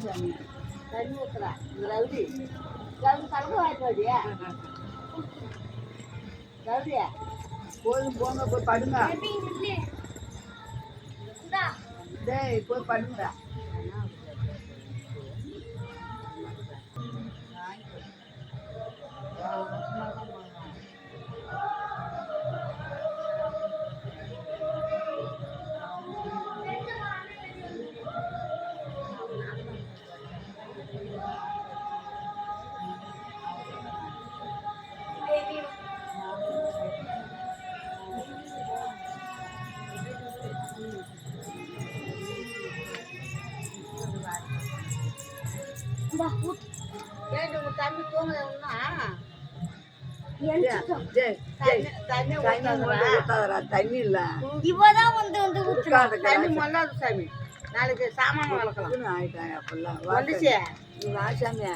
சாமி தண்ணி ஊற்றுறா இந்த ரவுடி கலந்து வாய்ப்பாடியா ரவுடியா போதும் போங்க போய் படுங்க டேய் போய் படுங்கடா தம்பி தூங்குறா தண்ணி இல்ல இவதான் தண்ணி மொல்லாது சாமி நாளைக்கு சாமான் வளர்க்கலாம் ஆயிட்டாங்க அப்பெல்லாம் வந்துச்சு சாமியா